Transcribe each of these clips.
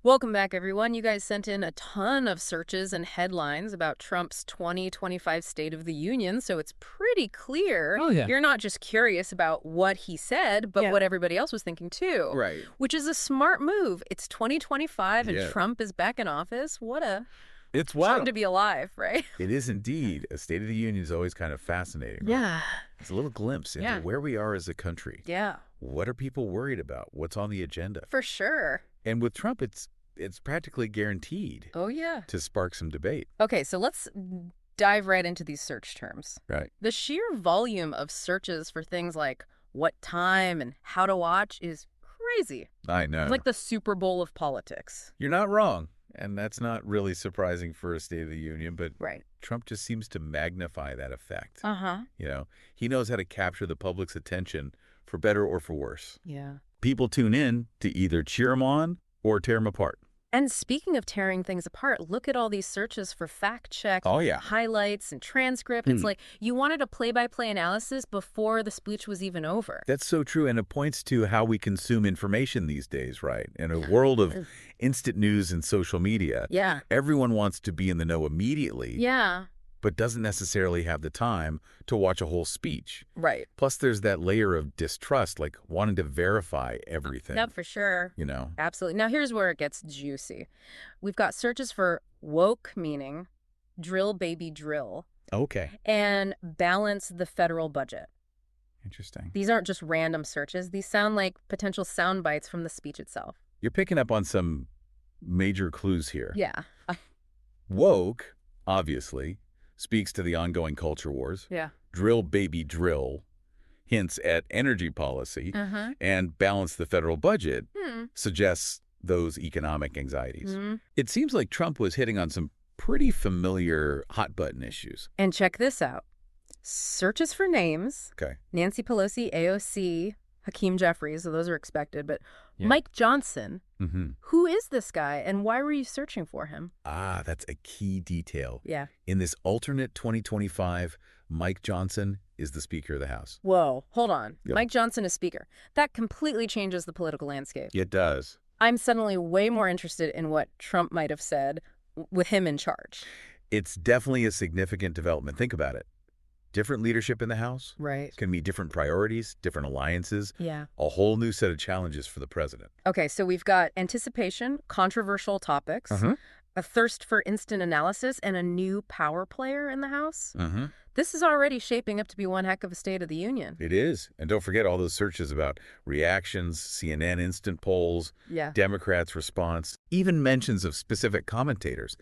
Welcome back, everyone. You guys sent in a ton of searches and headlines about Trump's 2025 State of the Union, so it's pretty clear Oh, yeah. you're not just curious about what he said, but what everybody else was thinking, too. Right. Which is a smart move. It's 2025 and Yeah. Trump is back in office. What a It's time wild. to be alive, right? It is indeed. A State of the Union is always kind of fascinating. Right? Yeah. It's a little glimpse into where we are as a country. Yeah. What are people worried about? What's on the agenda? For sure. And with Trump, it's practically guaranteed Oh, yeah. to spark some debate. Okay, so let's dive right into these search terms. Right. The sheer volume of searches for things like what time and how to watch is crazy. I know. It's like the Super Bowl of politics. You're not wrong. And that's not really surprising for a State of the Union, but Right. Trump just seems to magnify that effect. Uh-huh. You know, he knows how to capture the public's attention for better or for worse. Yeah. People tune in to either cheer him on or tear him apart. And speaking of tearing things apart, look at all these searches for fact check, Oh, yeah. highlights, and transcript. It's like you wanted a play-by-play analysis before the speech was even over. That's so true, and it points to how we consume information these days, right? In a world of instant news and social media, Yeah. everyone wants to be in the know immediately, Yeah. but doesn't necessarily have the time to watch a whole speech. Right. Plus, there's that layer of distrust, like wanting to verify everything. No, for sure. You know? Absolutely. Now, here's where it gets juicy. We've got searches for woke, meaning drill, baby, drill, Okay. and balance the federal budget. Interesting. These aren't just random searches. These sound like potential sound bites from the speech itself. You're picking up on some major clues here. Yeah. Woke, obviously, speaks to the ongoing culture wars. Yeah. Drill, baby, drill hints at energy policy. Uh-huh. And balance the federal budget suggests those economic anxieties. It seems like Trump was hitting on some pretty familiar hot-button issues. And check this out. Searches for names. Okay. Nancy Pelosi, AOC, Hakeem Jeffries, so those are expected. But Yeah. Mike Johnson, Mm-hmm. who is this guy and why were you searching for him? Ah, that's a key detail. Yeah. In this alternate 2025, Mike Johnson is the Speaker of the House. Whoa, hold on. Yep. Mike Johnson is speaker. That completely changes the political landscape. It does. I'm suddenly way more interested in what Trump might have said with him in charge. It's definitely a significant development. Think about it. Different leadership in the House Right. can meet different priorities, different alliances, Yeah. a whole new set of challenges for the president. Okay, so we've got anticipation, controversial topics, a thirst for instant analysis, and a new power player in the House. Mm-hmm. This is already shaping up to be one heck of a State of the Union. It is. And don't forget all those searches about reactions, CNN instant polls, Yeah. Democrats' response, even mentions of specific commentators.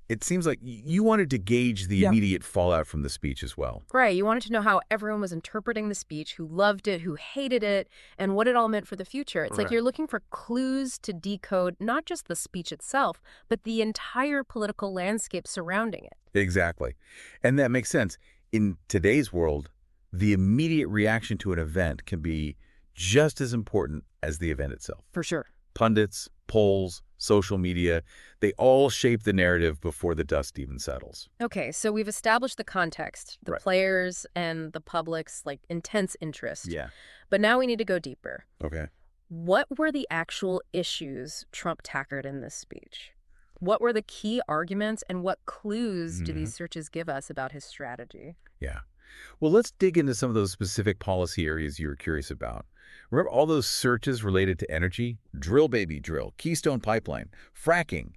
It seems like you wanted to gauge the immediate fallout from the speech as well. Right, you wanted to know how everyone was interpreting the speech, who loved it, who hated it, and what it all meant for the future. It's like Right. you're looking for clues to decode not just the speech itself, but the entire political landscape surrounding it. Exactly. And that makes sense. In today's world, the immediate reaction to an event can be just as important as the event itself. For sure. Pundits, polls, social media, they all shape the narrative before the dust even settles. Okay, so we've established the context, the Right. players and the public's intense interest. Yeah. But now we need to go deeper. Okay. What were the actual issues Trump tackled in this speech? What were the key arguments and what clues do these searches give us about his strategy? Yeah. Well, let's dig into some of those specific policy areas you were curious about. Remember all those searches related to energy? Drill, baby, drill. Keystone Pipeline. Fracking.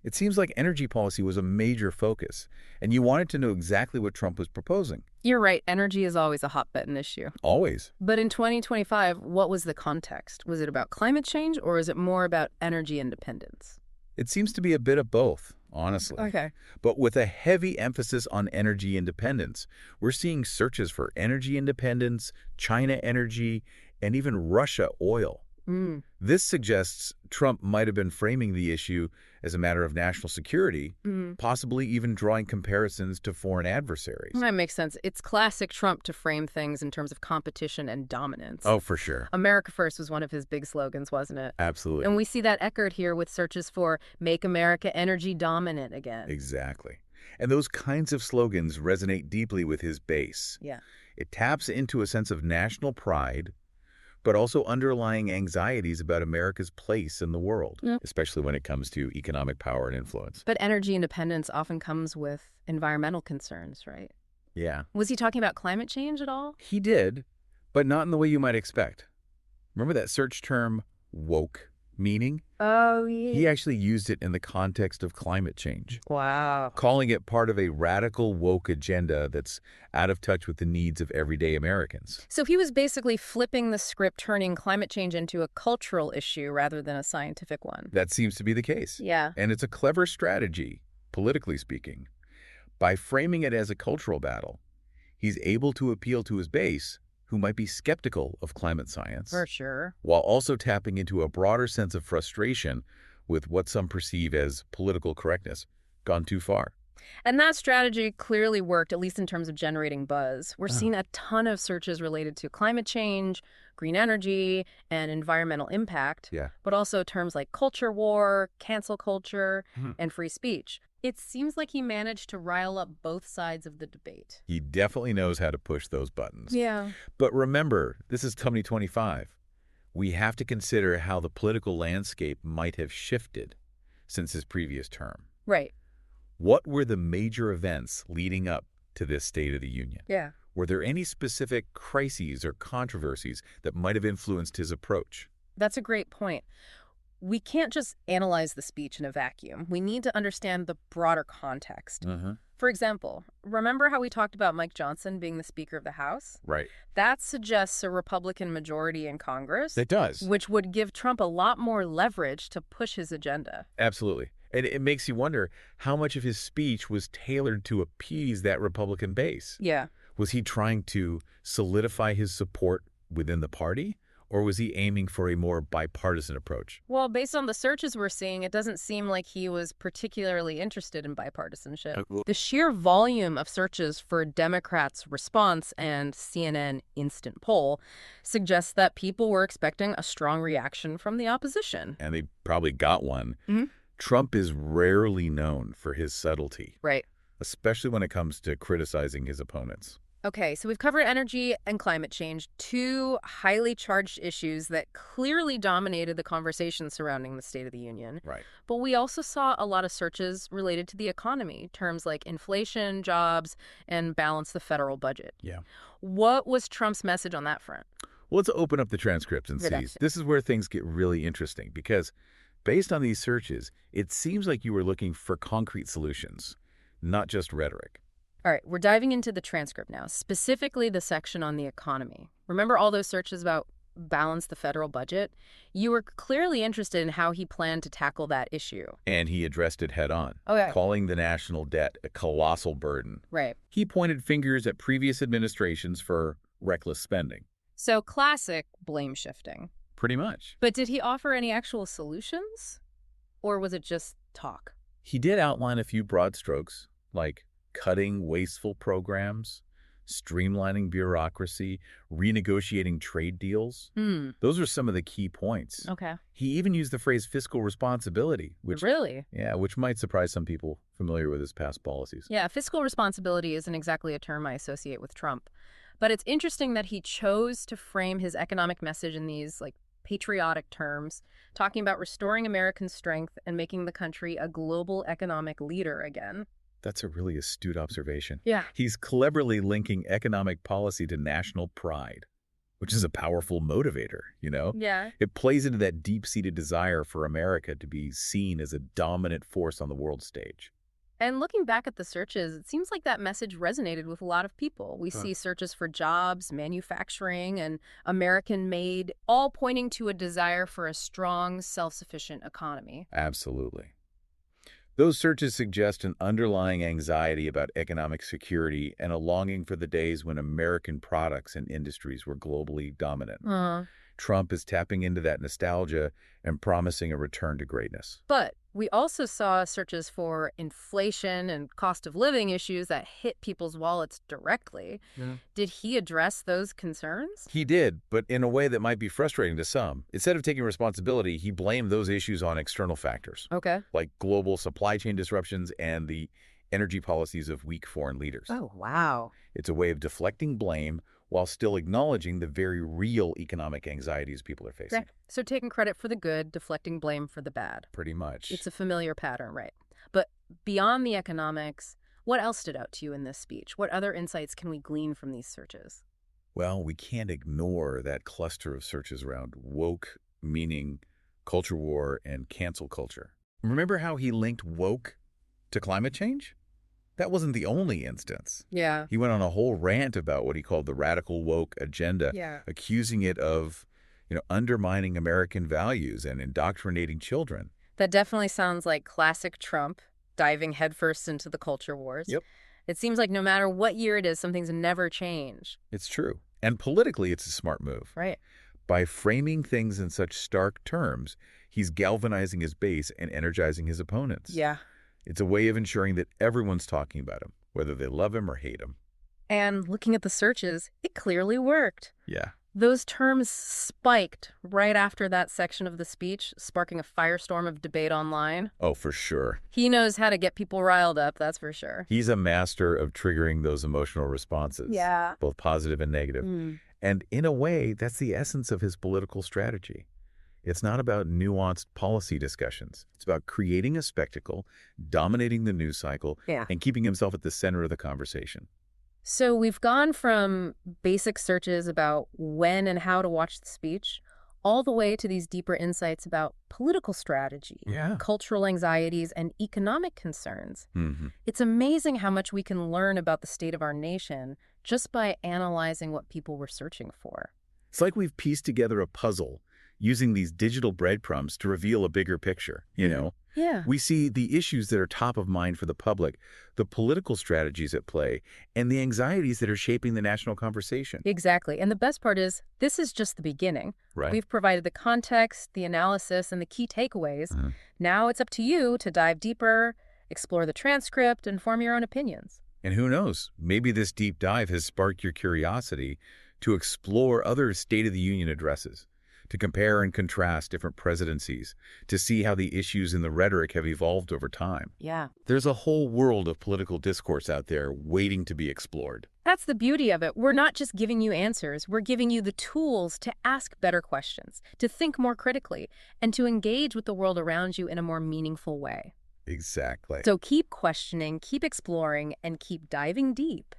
It seems like energy policy was a major focus, and you wanted to know exactly what Trump was proposing. You're right, energy is always a hot-button issue. Always. But in 2025, what was the context? Was it about climate change or is it more about energy independence? It seems to be a bit of both, honestly. Okay. But with a heavy emphasis on energy independence, we're seeing searches for energy independence, China energy, and even Russia oil. This suggests Trump might have been framing the issue as a matter of national security, possibly even drawing comparisons to foreign adversaries. That makes sense. It's classic Trump to frame things in terms of competition and dominance. Oh, for sure. America First was one of his big slogans, wasn't it? Absolutely. And we see that echoed here with searches for Make America Energy Dominant again. Exactly. And those kinds of slogans resonate deeply with his base. Yeah. It taps into a sense of national pride, but also underlying anxieties about America's place in the world, Yeah. especially when it comes to economic power and influence. But energy independence often comes with environmental concerns, right? Yeah. Was he talking about climate change at all? He did, but not in the way you might expect. Remember that search term, woke, meaning? Oh, He actually used it in the context of climate change, Wow. calling it part of a radical woke agenda that's out of touch with the needs of everyday Americans. So he was basically flipping the script, turning climate change into a cultural issue rather than a scientific one. That seems to be the case. Yeah. And it's a clever strategy, politically speaking. By framing it as a cultural battle, he's able to appeal to his base, who might be skeptical of climate science, For sure. while also tapping into a broader sense of frustration with what some perceive as political correctness gone too far. And that strategy clearly worked, at least in terms of generating buzz. We're seeing a ton of searches related to climate change, green energy, and environmental impact, Yeah. but also terms like culture war, cancel culture, Mhm. and free speech. It seems like he managed to rile up both sides of the debate. He definitely knows how to push those buttons. Yeah. But remember, this is 2025. We have to consider how the political landscape might have shifted since his previous term. Right. What were the major events leading up to this State of the Union? Yeah. Were there any specific crises or controversies that might have influenced his approach? That's a great point. We can't just analyze the speech in a vacuum. We need to understand the broader context. For example, remember how we talked about Mike Johnson being the Speaker of the House? Right. That suggests a Republican majority in Congress, It does. which would give Trump a lot more leverage to push his agenda. Absolutely. And it makes you wonder how much of his speech was tailored to appease that Republican base. Yeah. Was he trying to solidify his support within the party, or was he aiming for a more bipartisan approach? Well, based on the searches we're seeing, it doesn't seem like he was particularly interested in bipartisanship. The sheer volume of searches for Democrats' response and CNN instant poll suggests that people were expecting a strong reaction from the opposition. And they probably got one. Mhm. Trump is rarely known for his subtlety, Right. especially when it comes to criticizing his opponents. Okay, so we've covered energy and climate change, two highly charged issues that clearly dominated the conversation surrounding the State of the Union. Right. But we also saw a lot of searches related to the economy, terms like inflation, jobs, and balance the federal budget. Yeah. What was Trump's message on that front? Well, let's open up the transcripts and see. Redaction. This is where things get really interesting because based on these searches, it seems like you were looking for concrete solutions, not just rhetoric. All right, we're diving into the transcript now, specifically the section on the economy. Remember all those searches about balance the federal budget? You were clearly interested in how he planned to tackle that issue. And he addressed it head on, Okay. calling the national debt a colossal burden. Right. He pointed fingers at previous administrations for reckless spending. So classic blame shifting. Pretty much. But did he offer any actual solutions? Or was it just talk? He did outline a few broad strokes, like cutting wasteful programs, streamlining bureaucracy, renegotiating trade deals. Those are some of the key points. Okay. He even used the phrase fiscal responsibility, which Really? which might surprise some people familiar with his past policies. Yeah, fiscal responsibility isn't exactly a term I associate with Trump. But it's interesting that he chose to frame his economic message in these, patriotic terms, talking about restoring American strength and making the country a global economic leader again. That's a really astute observation. Yeah. He's cleverly linking economic policy to national pride, which is a powerful motivator, Yeah. It plays into that deep-seated desire for America to be seen as a dominant force on the world stage. And looking back at the searches, it seems like that message resonated with a lot of people. We see searches for jobs, manufacturing, and American-made, all pointing to a desire for a strong, self-sufficient economy. Absolutely. Those searches suggest an underlying anxiety about economic security and a longing for the days when American products and industries were globally dominant. Trump is tapping into that nostalgia and promising a return to greatness. But we also saw searches for inflation and cost of living issues that hit people's wallets directly. Did he address those concerns? He did, but in a way that might be frustrating to some. Instead of taking responsibility, he blamed those issues on external factors, Okay. like global supply chain disruptions and the energy policies of weak foreign leaders. Oh, wow. It's a way of deflecting blame while still acknowledging the very real economic anxieties people are facing. Right. So taking credit for the good, deflecting blame for the bad. Pretty much. It's a familiar pattern, right? But beyond the economics, what else stood out to you in this speech? What other insights can we glean from these searches? Well, we can't ignore that cluster of searches around woke, meaning culture war and cancel culture. Remember how he linked woke to climate change? That wasn't the only instance. Yeah. He went on a whole rant about what he called the radical woke agenda, accusing it of, undermining American values and indoctrinating children. That definitely sounds like classic Trump, diving headfirst into the culture wars. Yep. It seems like no matter what year it is, some things never change. It's true. And politically, it's a smart move. Right. By framing things in such stark terms, he's galvanizing his base and energizing his opponents. Yeah. It's a way of ensuring that everyone's talking about him, whether they love him or hate him. And looking at the searches, it clearly worked. Yeah. Those terms spiked right after that section of the speech, sparking a firestorm of debate online. Oh, for sure. He knows how to get people riled up, that's for sure. He's a master of triggering those emotional responses. Yeah. Both positive and negative. And in a way, that's the essence of his political strategy. It's not about nuanced policy discussions. It's about creating a spectacle, dominating the news cycle, and keeping himself at the center of the conversation. So we've gone from basic searches about when and how to watch the speech, all the way to these deeper insights about political strategy, cultural anxieties, and economic concerns. It's amazing how much we can learn about the state of our nation just by analyzing what people were searching for. It's like we've pieced together a puzzle using these digital breadcrumbs to reveal a bigger picture, Yeah. We see the issues that are top of mind for the public, the political strategies at play, and the anxieties that are shaping the national conversation. Exactly. And the best part is, this is just the beginning. Right. We've provided the context, the analysis, and the key takeaways. Now it's up to you to dive deeper, explore the transcript, and form your own opinions. And who knows, maybe this deep dive has sparked your curiosity to explore other State of the Union addresses, to compare and contrast different presidencies, to see how the issues in the rhetoric have evolved over time. Yeah. There's a whole world of political discourse out there waiting to be explored. That's the beauty of it. We're not just giving you answers. We're giving you the tools to ask better questions, to think more critically, and to engage with the world around you in a more meaningful way. Exactly. So keep questioning, keep exploring, and keep diving deep.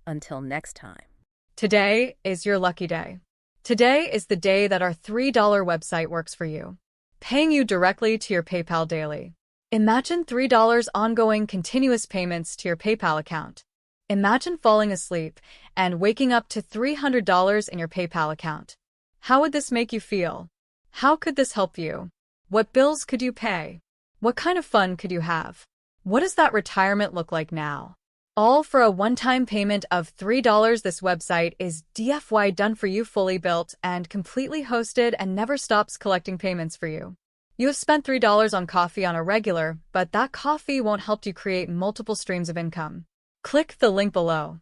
Until next time. Today is your lucky day. Today is the day that our $3 website works for you, paying you directly to your PayPal daily. Imagine $3 ongoing continuous payments to your PayPal account. Imagine falling asleep and waking up to $300 in your PayPal account. How would this make you feel? How could this help you? What bills could you pay? What kind of fun could you have? What does that retirement look like now? All for a one-time payment of $3. This website is DFY done for you, fully built and completely hosted, and never stops collecting payments for you. You have spent $3 on coffee on a regular, but that coffee won't help you create multiple streams of income. Click the link below.